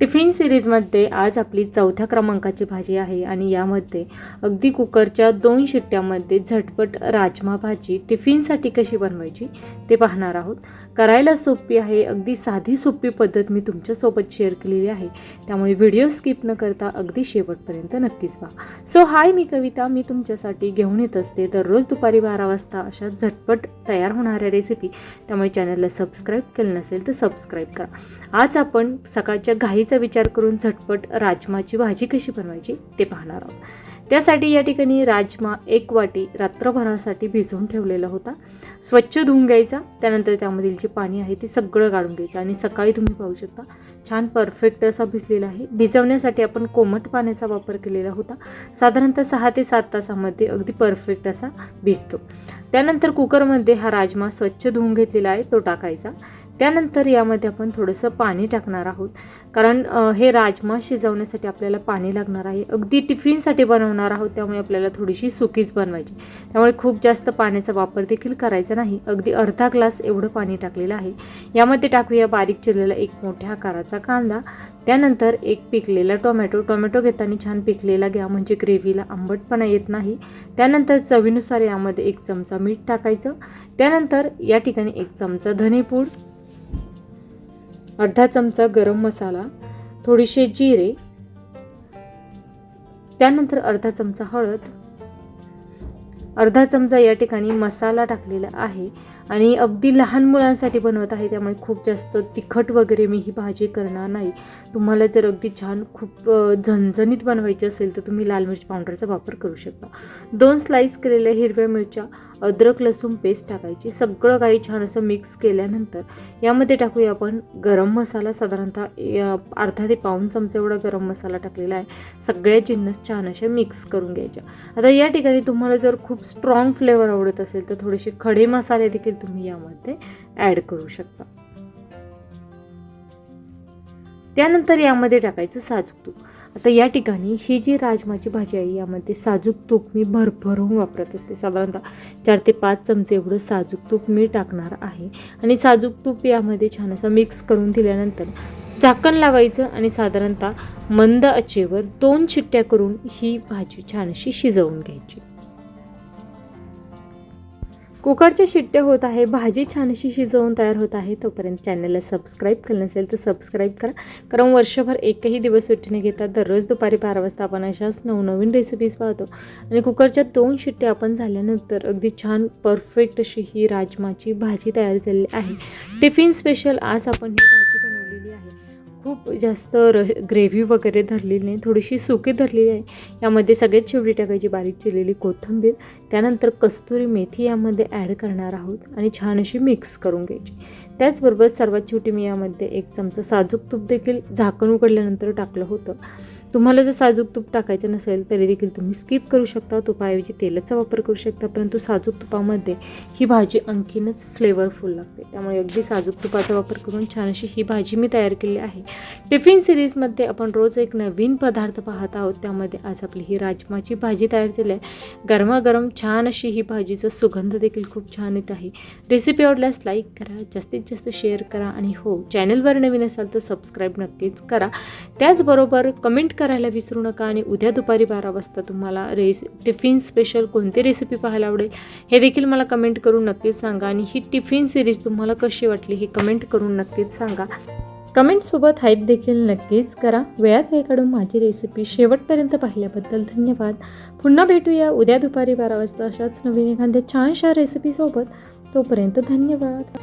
Tiffin सिरीजमध्ये आज आपली 4थ्या क्रमांकाची भाजी आहे आणि यामध्ये अगदी कुकरच्या 2 शिट्ट्यामध्ये झटपट राजमा भाजी टिफिनसाठी कशी बनवायची ते पाहणार आहोत। करायला सोपी आहे, अगदी साधी सोपी पद्धत मी तुमच्यासोबत शेअर केलेली आहे, त्यामुळे व्हिडिओ स्किप न करता अगदी शेवटपर्यंत नक्कीच पहा। सो हाय, मी कविता, मी तुमच्यासाठी घेऊन येत असते दररोज दुपारी 12 वाजता अशा झटपट तयार होणाऱ्या रेसिपी, त्यामुळे चॅनलला सबस्क्राईब केलं नसेल तर सबस्क्राईब करा। आज आपण सकाळच्या घाईचा विचार करून झटपट राजमाची भाजी कशी बनवायची ते पाहणार आहोत। त्यासाठी या ठिकाणी राजमा 1 वाटी रात्रभरासाठी भिजवून ठेवलेला होता। स्वच्छ धुवून घ्यायचा, त्यानंतर त्यामधील जे पाणी आहे ते सगळं काढून घ्यायचं आणि सकाळी तुम्ही पाहू शकता छान परफेक्ट असा भिजलेला आहे। भिजवण्यासाठी आपण कोमट पाण्याचा वापर केलेला होता। साधारणतः 6 ते 7 तासामध्ये अगदी परफेक्ट असा भिजतो। त्यानंतर कुकरमध्ये हा राजमा स्वच्छ धुवून घेतलेला आहे तो टाकायचा। त्यानंतर यामध्ये आपण थोडंसं पाणी टाकणार आहोत, कारण हे राजमा शिजवण्यासाठी आपल्याला पाणी लागणार आहे। अगदी टिफिनसाठी बनवणार आहोत, त्यामुळे आपल्याला थोडीशी सुकीच बनवायची, त्यामुळे खूप जास्त पाण्याचा वापर देखील करायचा नाही। अगदी अर्धा ग्लास एवढं पाणी टाकलेलं आहे। यामध्ये टाकूया बारीक चिरलेला 1 मोठ्या आकाराचा कांदा, त्यानंतर 1 पिकलेला टोमॅटो घेताना छान पिकलेला घ्या, म्हणजे ग्रेव्हीला आंबटपणा येत नाही। त्यानंतर चवीनुसार यामध्ये 1 चमचा मीठ टाकायचं। त्यानंतर या ठिकाणी 1 चमचा धनेपूड, अर्धा चमचा गरम मसाला, थोडीशे जिरे, त्यानंतर अर्धा चमचा हळद, अर्धा चमचा या ठिकाणी मसाला टाकलेला आहे। आणि अगदी लहान मुलांसाठी बनवत आहे, त्यामुळे खूप जास्त तिखट वगैरे मी ही भाजी करणार नाही। तुम्हाला जर अगदी छान खूप झणझणीत बनवायची असेल तर तुम्ही लाल मिरची पावडरचा वापर करू शकता। 2 स्लाइस केलेल्या हिरव्या मिरच्या, अद्रक लसूण पेस्ट टाकायची। सगळं काही छान असं मिक्स केल्यानंतर यामध्ये टाकूया आपण गरम मसाला, साधारणतः अर्धा ते पाऊण चमचा एवढा गरम मसाला टाकलेला आहे। सगळे जिन्नस छान असे मिक्स करून घ्यायचे। आता या ठिकाणी तुम्हाला जर खूप स्ट्रॉंग फ्लेवर आवडत असेल तर थोडेसे खडे मसाले देखील तुम्ही यामध्ये ॲड करू शकता। त्यानंतर यामध्ये टाकायचं साजूक तूप। आता या ठिकाणी ही जी राजमाची भाजी आहे यामध्ये साजूक तूप मी भरभरून वापरत असते। साधारणतः 4 ते 5 चमचे एवढं साजूक तूप मी टाकणार आहे आणि साजूक तूप यामध्ये छान असं मिक्स करून दिल्यानंतर झाकण लावायचं आणि साधारणतः मंद आचेवर 2 शिट्ट्या करून ही भाजी छान अशी शिजवून घ्यायची। कुकरच्या शिट्ट्या होत आहे, भाजी छान अशी शिजवून तयार होत आहे, तोपर्यंत चॅनलला सबस्क्राईब केलं नसेल तर सबस्क्राईब करा, कारण वर्षभर एकही दिवस सुट्टी न घेता दररोज दुपारी 12 वाजता आपण अशाच नवनवीन रेसिपीज पाहतो। आणि कुकरच्या 2 शिट्ट्या आपण झाल्यानंतर अगदी छान परफेक्ट अशी ही राजमाची भाजी तयार झालेली आहे। टिफिन स्पेशल आज आपण ही भाजी बनवलेली आहे। खूप जास्त ग्रेव्ही वगैरे धरलेली नाही, थोडीशी सुकी धरलेली आहे। यामध्ये सगळ्यात शेवटी टाकायची बारीक चिरलेली कोथिंबीर, त्यानंतर कस्तुरी मेथी यामध्ये ॲड करणार आहोत आणि छान अशी मिक्स करून घ्यायची। त्याचबरोबर सर्वात शेवटी मी यामध्ये 1 चमचा साजूक तूप देखील झाकण उघडल्यानंतर टाकलं होतं। तुम्हाला जर साजूक तूप टाकायचं नसेल तरी देखील तुम्ही स्किप करू शकता, तुपाऐवजी तेलाचा वापर करू शकता, परंतु साजूक तुपामध्ये ही भाजी आणखीनच फ्लेवरफुल लागते, त्यामुळे अगदी साजूक तुपाचा वापर करून छान अशी ही भाजी मी तयार केली आहे। टिफिन सिरीजमध्ये आपण रोज एक नवीन पदार्थ पाहत आहोत, त्यामध्ये आज आपली ही राजमाची भाजी तयार झाली आहे। गरमागरम छान अशी ही भाजीचा सुगंध देखील खूप छान येत आहे। रेसिपी आवडल्यास लाईक करा, जास्तीत जास्त शेअर करा आणि हो, चॅनलवर नवीन असाल तर सबस्क्राईब नक्कीच करा। त्याचबरोबर कमेंट करायला विसरू नका आणि उद्या दुपारी 12 वाजता तुम्हाला टिफिन स्पेशल कोणती रेसिपी पाहायला आवडेल हे देखील मला कमेंट करून नक्कीच सांगा। आणि ही टिफिन सिरीज तुम्हाला कशी वाटली हे कमेंट करून नक्कीच सांगा। कमेंटसोबत हाईप देखील नक्कीच करा। वेळात वेळ काढून माझी रेसिपी शेवटपर्यंत पाहिल्याबद्दल धन्यवाद। पुन्हा भेटूया उद्या दुपारी 12 वाजता अशाच नवीन एखाद्या छानशा रेसिपीसोबत, तोपर्यंत धन्यवाद।